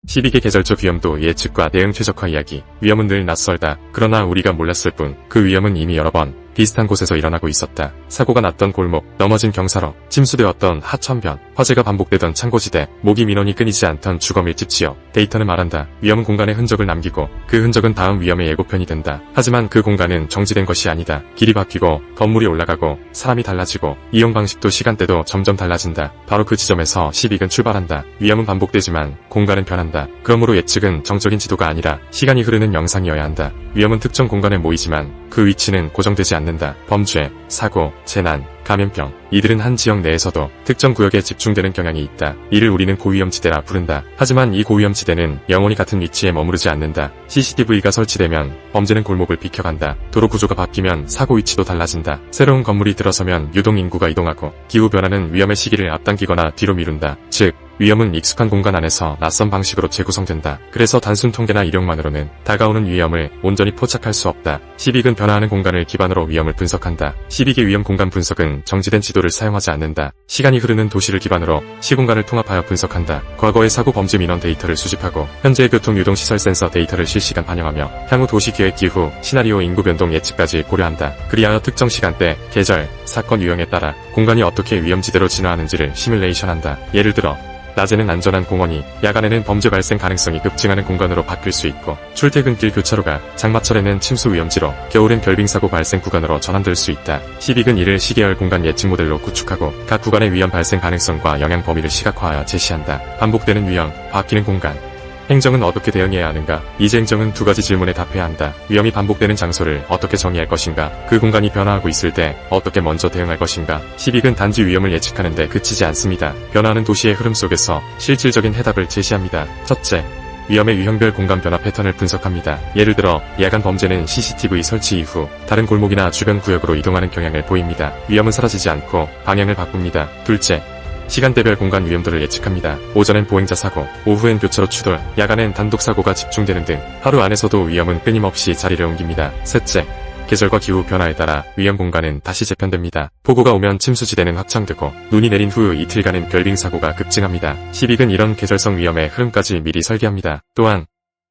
12개 계절적 위험도 예측과 대응 최적화 이야기. 위험은 늘 낯설다. 그러나 우리가 몰랐을 뿐 그 위험은 이미 여러 번 비슷한 곳에서 일어나고 있었다. 사고가 났던 골목, 넘어진 경사로, 침수되었던 하천변, 화재가 반복되던 창고지대, 모기 민원이 끊이지 않던 주거 밀집 지역. 데이터는 말한다. 위험은 공간에 흔적을 남기고 그 흔적은 다음 위험의 예고편이 된다. 하지만 그 공간은 정지된 것이 아니다. 길이 바뀌고 건물이 올라가고 사람이 달라지고 이용 방식도 시간대도 점점 달라진다. 바로 그 지점에서 시빅은 출발한다. 위험은 반복되지만 공간은 변한다. 그러므로 예측은 정적인 지도가 아니라 시간이 흐르는 영상이어야 한다. 위험은 특정 공간에 모이지만 그 위치는 고정되지 않는다. 범죄, 사고, 재난, 감염병, 이들은 한 지역 내에서도 특정 구역에 집중되는 경향이 있다. 이를 우리는 고위험지대라 부른다. 하지만 이 고위험지대는 영원히 같은 위치에 머무르지 않는다. CCTV가 설치되면 범죄는 골목을 비켜간다. 도로 구조가 바뀌면 사고 위치도 달라진다. 새로운 건물이 들어서면 유동 인구가 이동하고 기후변화는 위험의 시기를 앞당기거나 뒤로 미룬다. 즉, 위험은 익숙한 공간 안에서 낯선 방식으로 재구성된다. 그래서 단순 통계나 이력만으로는 다가오는 위험을 온전히 포착할 수 없다. 시빅은 변화하는 공간을 기반으로 위험을 분석한다. 시빅의 위험 공간 분석은 정지된 지도를 사용하지 않는다. 시간이 흐르는 도시를 기반으로 시공간을 통합하여 분석한다. 과거의 사고 범죄 민원 데이터를 수집하고 현재의 교통 유동 시설 센서 데이터를 실시간 반영하며 향후 도시 계획 기후, 시나리오 인구 변동 예측까지 고려한다. 그리하여 특정 시간대, 계절, 사건 유형에 따라 공간이 어떻게 위험지대로 진화하는지를 시뮬레이션한다. 예를 들어 낮에는 안전한 공원이 야간에는 범죄 발생 가능성이 급증하는 공간으로 바뀔 수 있고 출퇴근길 교차로가 장마철에는 침수 위험지로 겨울엔 결빙사고 발생 구간으로 전환될 수 있다. 시빅은 이를 시계열 공간 예측 모델로 구축하고 각 구간의 위험 발생 가능성과 영향 범위를 시각화하여 제시한다. 반복되는 위험, 바뀌는 공간. 행정은 어떻게 대응해야 하는가? 이제 행정은 두 가지 질문에 답해야 한다. 위험이 반복되는 장소를 어떻게 정의할 것인가? 그 공간이 변화하고 있을 때 어떻게 먼저 대응할 것인가? 시빅은 단지 위험을 예측하는 데 그치지 않습니다. 변화하는 도시의 흐름 속에서 실질적인 해답을 제시합니다. 첫째, 위험의 유형별 공간 변화 패턴을 분석합니다. 예를 들어 야간 범죄는 CCTV 설치 이후 다른 골목이나 주변 구역으로 이동하는 경향을 보입니다. 위험은 사라지지 않고 방향을 바꿉니다. 둘째, 시간대별 공간 위험도를 예측합니다. 오전엔 보행자 사고, 오후엔 교차로 추돌, 야간엔 단독 사고가 집중되는 등 하루 안에서도 위험은 끊임없이 자리를 옮깁니다. 셋째, 계절과 기후 변화에 따라 위험 공간은 다시 재편됩니다. 폭우가 오면 침수지대는 확장되고 눈이 내린 후 이틀간은 결빙 사고가 급증합니다. 시빅은 이런 계절성 위험의 흐름까지 미리 설계합니다. 또한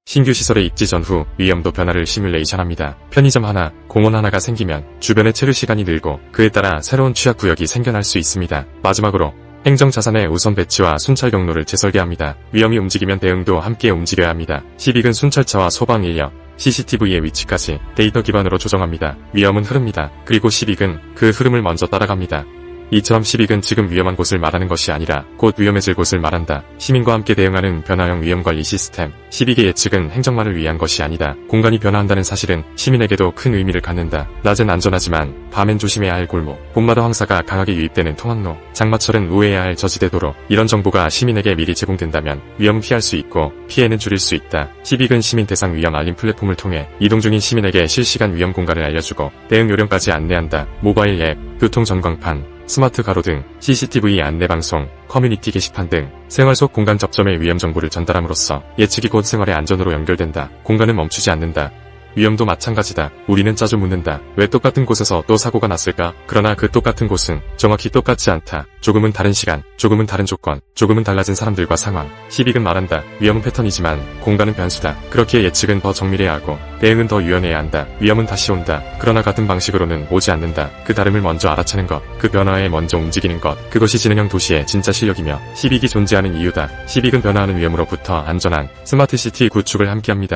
신규 시설의 입지 전후 위험도 변화를 시뮬레이션합니다. 편의점 하나, 공원 하나가 생기면 주변의 체류 시간이 늘고 그에 따라 새로운 취약 구역이 생겨날 수 있습니다. 마지막으로 행정자산의 우선 배치와 순찰 경로를 재설계합니다. 위험이 움직이면 대응도 함께 움직여야 합니다. 시빅은 순찰차와 소방 인력, CCTV의 위치까지 데이터 기반으로 조정합니다. 위험은 흐릅니다. 그리고 시빅은 그 흐름을 먼저 따라갑니다. 이처럼 시빅은 지금 위험한 곳을 말하는 것이 아니라 곧 위험해질 곳을 말한다. 시민과 함께 대응하는 변화형 위험관리 시스템. 시빅의 예측은 행정만을 위한 것이 아니다. 공간이 변화한다는 사실은 시민에게도 큰 의미를 갖는다. 낮엔 안전하지만 밤엔 조심해야 할 골목, 봄마다 황사가 강하게 유입되는 통학로, 장마철은 우회해야 할 저지대 도로. 이런 정보가 시민에게 미리 제공된다면 위험은 피할 수 있고 피해는 줄일 수 있다. 시빅은 시민 대상 위험 알림 플랫폼을 통해 이동 중인 시민에게 실시간 위험 공간을 알려주고 대응 요령까지 안내한다. 모바일 앱, 교통 전광판, 스마트 가로 등 CCTV 안내방송, 커뮤니티 게시판 등 생활 속 공간 접점의 위험 정보를 전달함으로써 예측이 곧 생활의 안전으로 연결된다. 공간은 멈추지 않는다. 위험도 마찬가지다. 우리는 자주 묻는다. 왜 똑같은 곳에서 또 사고가 났을까? 그러나 그 똑같은 곳은 정확히 똑같지 않다. 조금은 다른 시간, 조금은 다른 조건, 조금은 달라진 사람들과 상황. 시빅은 말한다. 위험은 패턴이지만 공간은 변수다. 그렇기에 예측은 더 정밀해야 하고 대응은 더 유연해야 한다. 위험은 다시 온다. 그러나 같은 방식으로는 오지 않는다. 그 다름을 먼저 알아채는 것, 그 변화에 먼저 움직이는 것, 그것이 지능형 도시의 진짜 실력이며 시빅이 존재하는 이유다. 시빅은 변화하는 위험으로부터 안전한 스마트 시티 구축을 함께합니다.